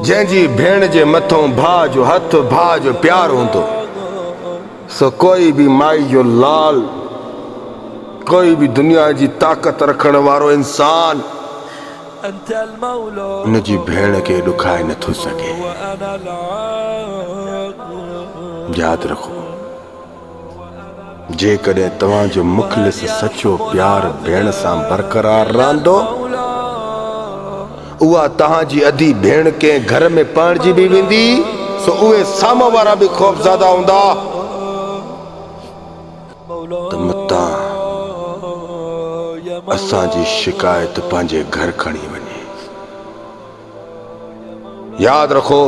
जंहिंजी भेण जे मथों भाउ जो हथ भाउ जो प्यार हूंदो सो कोई भी माई जो लाल कोई भी दुनिया जी ताक़त रखण वारो इंसान उनजी भेण खे ॾुखाए नथो सघे। यादि रखो, जेकॾहिं तव्हांजो मुख़लिस सचो प्यार भेण सां बरक़रार रहंदो उहा तव्हांजी अधी भेण कंहिं घर में पणिजी बि वेंदी सो उहे साम्हूं वारा बि ख़ौफ़ज़दा हूंदा त मुतां असांजी शिकायत पंहिंजे घर खणी वञे। यादि रखो,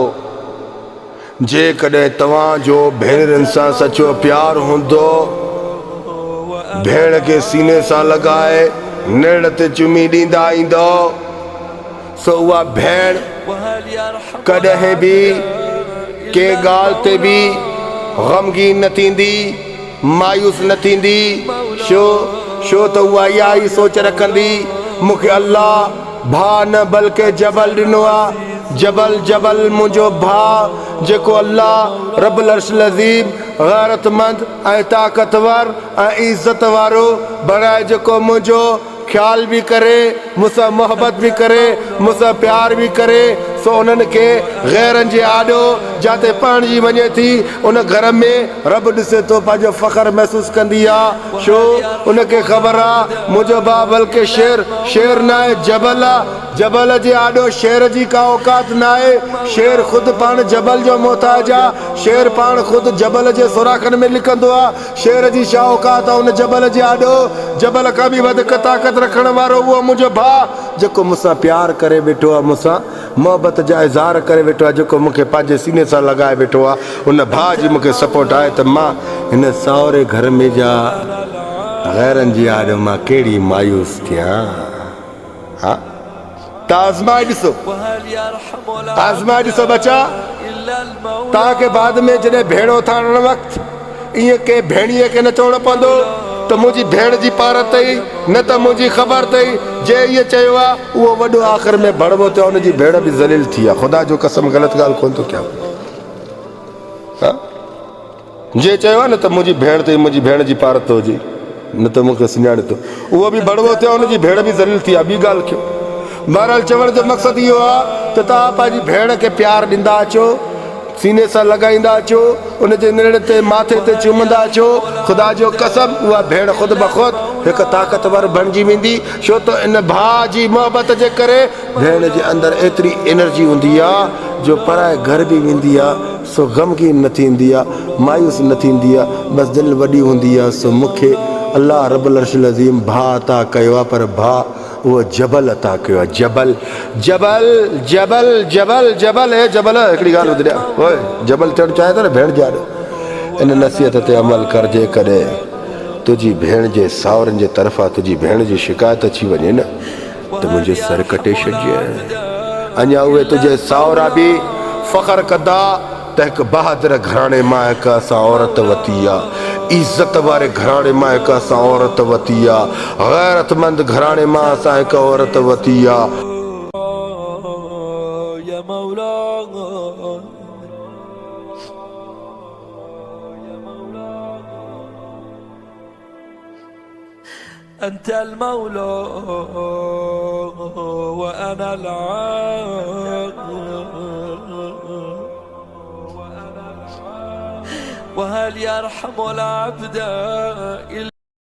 जेकॾहिं तव्हांजो भेनरुनि सां सचो प्यार हूंदो भेण खे सीने सां लॻाए नेड़ ते चुमी ॾींदा ईंदो सो उहा भेण कॾहिं बि कंहिं ॻाल्हि ते बि ग़मगीन न थींदी, मायूस न थींदी। छो त उहा इहा ई सोच रखंदी मूंखे अल्लाह भाउ न बल्कि जबल ॾिनो आहे। जबल मुंहिंजो भाउ जेको अल्लाह रब्बुल अर्शिल अज़ीम गैरतमंद ऐं ताक़तवर ऐं इज़त वारो बणाए, जेको मुंहिंजो ख्याल भी करे, मुझसे मोहब्बत भी करे, मुझसे प्यार भी करे सो उन्हनि खे गैरनि जे आॾो जाते पणिजी वञे थी उन घर में रब ॾिसे थो पंहिंजो फ़ख्रु महसूस कंदी आहे। छो उनखे ख़बर आहे मुंहिंजो भाउ बल्कि शेर न आहे, जबल आहे। जबल जे आॾो शेर जी का औकात न आहे। शेर ख़ुदि पाण जबल जो मोहताज आहे। शेर पाण ख़ुदि जबल जे सुराखनि में लिखंदो आहे। शेर जी छा औकात आहे उन जबल जे आॾो। जबल खां बि वधीक ताक़त रखण वारो उहो मुंहिंजो भाउ जेको मूंसां प्यार करे वेठो आहे, मूंसां मोहबत जा इज़हार करे वेठो आहे, जेको मूंखे पंहिंजे सीने सां लॻाए वेठो आहे। उन भाउ जी मूंखे सपोर्ट आहे त मां हिन साहुरे घर में जा गैरनि जी आॾो मां कहिड़ी मायूस थियां। हा त आज़माए ॾिसो बचा, तव्हांखे बाद में जॾहिं भेणो ठहण वक़्तु ईअं कंहिं भेणीअ खे न चवणो पवंदो त मुंहिंजी भेण जी पार अथई न त मुंहिंजी ख़बर अथई। जे इहो चयो आहे उहो वॾो आख़िर में भड़वो थियो, हुनजी भेण बि ज़लील थी आहे। ख़ुदा जो कसम ग़लति ॻाल्हि कोन थो कयां। जे चयो आहे न त मुंहिंजी भेण अथई, मुंहिंजी भेण जी पार थो हुजे न त मूंखे सुञाणे थो, उहो बि भड़वो थियो, हुनजी भेण बि ज़लील थी आहे। ॿी ॻाल्हि कयो, बहरहाल चवण जो मक़सदु इहो आहे त तव्हां पंहिंजी भेण खे प्यार ॾींदा अचो, सीने सां लॻाईंदा अचो, उनजे नेड़ ते माथे ते चुमंदा अचो। ख़ुदा जो कसम उहा भेण ख़ुदि बख़ुदि हिकु ताक़तवर बणिजी वेंदी। छो त इन भाउ जी मोहबत जे करे भेण जे अंदरि एतिरी एनर्जी हूंदी आहे जो पराए घर बि वेंदी आहे सो ग़मगीन न थींदी आहे, मायूस न थींदी आहे, बसि दिलि वॾी हूंदी आहे। सो मूंखे अल्लाह रब्बुल अर्शिल अज़ीम भाउ अता कयो आहे, पर भाउ उहो जबल अता कयो आहे। जबल जबल जबल जबल जबल है जबल। हिकिड़ी ॻाल्हि ॿुधी ॾियां, ओए जबल थियणु चाहे थो न भेण जे आॾो, इन नसीहत ते अमल कर। जेकॾहिं तुंहिंजी भेण जे सावरनि जे तरफ़ां तुंहिंजी भेण जी शिकायत अची वञे न त मुंहिंजो सर कटे छॾिजे। अञा उहे तुंहिंजे सावरा बि फ़ख्रु कंदा त हिकु बहादुर घराणे मां हिकु असां औरत वरिती आहे, इज़त वारे घराणे मां हिकु असां औरत वरिती आहे, गैरतमंद घराणे मां असां हिकु औरत वरिती आहे। أنت المولى وأنا العبد وهل يرحم العبد